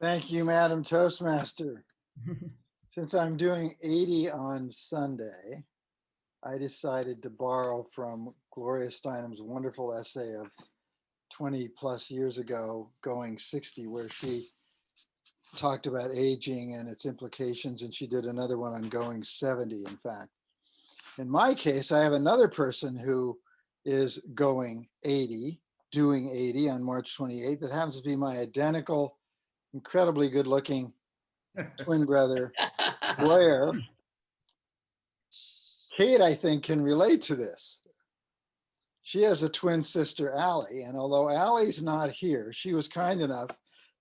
Thank you, Madam Toastmaster. Since I'm doing 80 on Sunday, I decided to borrow from Gloria Steinem's wonderful essay of 20 plus years ago, Going 60, where she talked about aging and its implications, and she did another one on Going 70, in fact. In my case, I have another person who is going 80, doing 80 on March 28th, that happens to be my identical, incredibly good looking twin brother, Blair. Kate, I think, can relate to this. She has a twin sister, Allie, and although Allie's not here, she was kind enough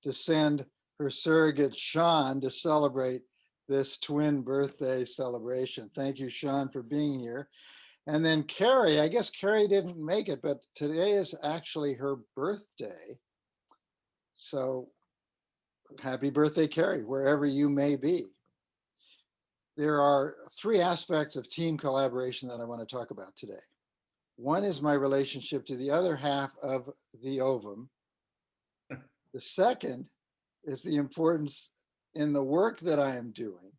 to send her surrogate, Sean, to celebrate this twin birthday celebration. Thank you, Sean, for being here. And then Carrie, I guess Carrie didn't make it, but today is actually her birthday. So happy birthday, Carrie, wherever you may be. There are three aspects of team collaboration that I want to talk about today. One is my relationship to the other half of the ovum. The second is the importance in the work that I am doing.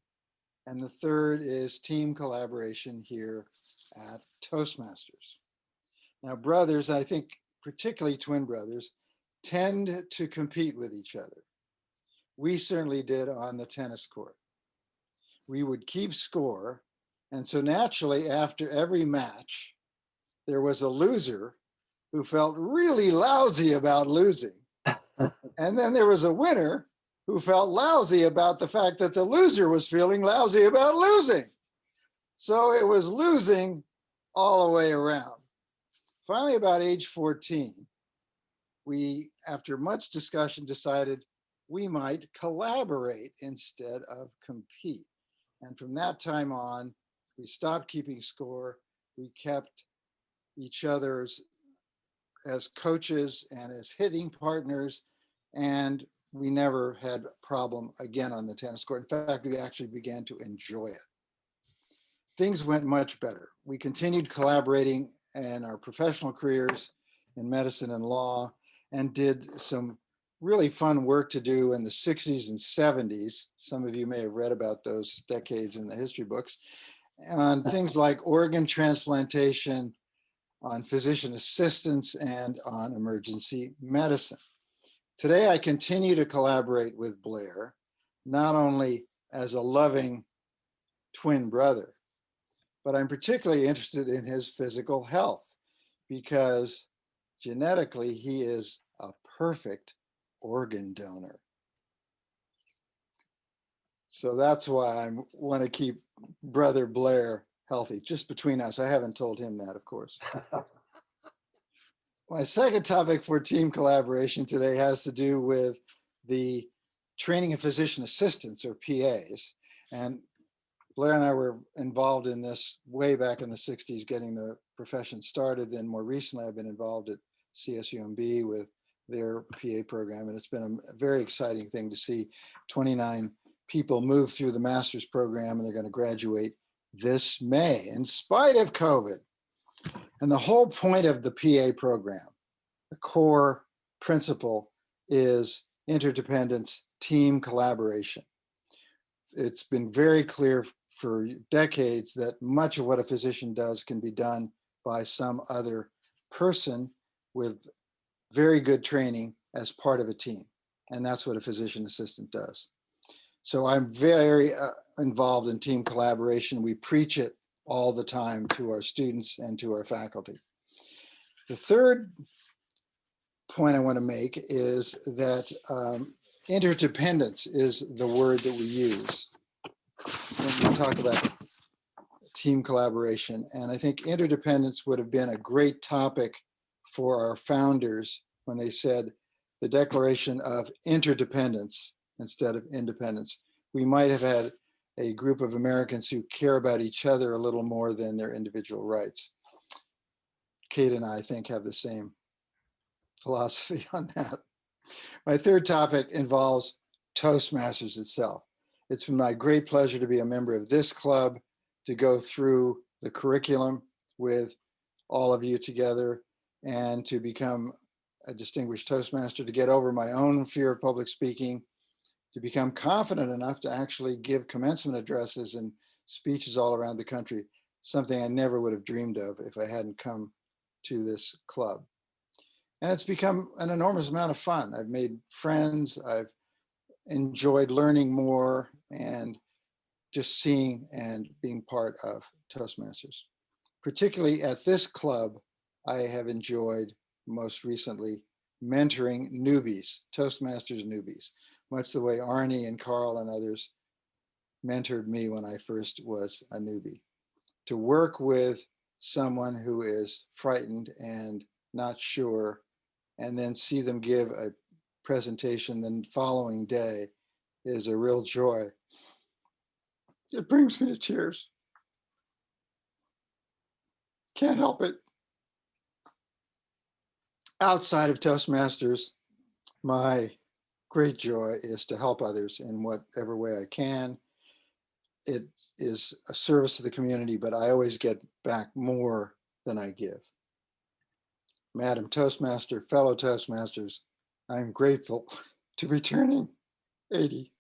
And the third is team collaboration here at Toastmasters. Now, brothers, I think particularly twin brothers, tend to compete with each other. We certainly did on the tennis court. We would keep score. And so naturally, after every match, there was a loser who felt really lousy about losing. And then there was a winner who felt lousy about the fact that the loser was feeling lousy about losing. So it was losing all the way around. Finally, about age 14, we, after much discussion, decided we might collaborate instead of compete. And from that time on, we stopped keeping score. We kept each other's as coaches and as hitting partners, and we never had a problem again on the tennis court. In fact, we actually began to enjoy it. Things went much better. We continued collaborating in our professional careers in medicine and law, and did some really fun work to do in the 60s and 70s. Some of you may have read about those decades in the history books, on things like organ transplantation, on physician assistance, and on emergency medicine. Today, I continue to collaborate with Blair, not only as a loving twin brother, but I'm particularly interested in his physical health because genetically, he is a perfect organ donor. So that's why I want to keep brother Blair healthy, just between us. I haven't told him that, of course. My second topic for team collaboration today has to do with the training of physician assistants, or PAs. And Blair and I were involved in this way back in the 60s, getting the profession started. And more recently, I've been involved at CSUMB with their PA program. And it's been a very exciting thing to see 29 people move through the master's program, and they're going to graduate this May in spite of COVID. And the whole point of the PA program, the core principle, is interdependence, team collaboration. It's been very clear for decades that much of what a physician does can be done by some other person with very good training as part of a team. And that's what a physician assistant does. So I'm very involved in team collaboration. We preach it all the time to our students and to our faculty. The third point I want to make is that interdependence is the word that we use when we talk about team collaboration. And I think interdependence would have been a great topic for our founders when they said the declaration of interdependence instead of independence. We might have had a group of Americans who care about each other a little more than their individual rights. Kate and I think have the same philosophy on that. My third topic involves Toastmasters itself. It's been my great pleasure to be a member of this club, to go through the curriculum with all of you together, and to become a distinguished Toastmaster, to get over my own fear of public speaking, to become confident enough to actually give commencement addresses and speeches all around the country, something I never would have dreamed of if I hadn't come to this club. And it's become an enormous amount of fun. I've made friends, I've enjoyed learning more and just seeing and being part of Toastmasters. Particularly at this club, I have enjoyed most recently mentoring newbies, Toastmasters newbies, much the way Arnie and Carl and others mentored me when I first was a newbie. To work with someone who is frightened and not sure, and then see them give a presentation the following day is a real joy. It brings me to tears. Can't help it. Outside of Toastmasters, my great joy is to help others in whatever way I can. It is a service to the community, but I always get back more than I give. Madam Toastmaster, fellow Toastmasters, I'm grateful to be turning 80.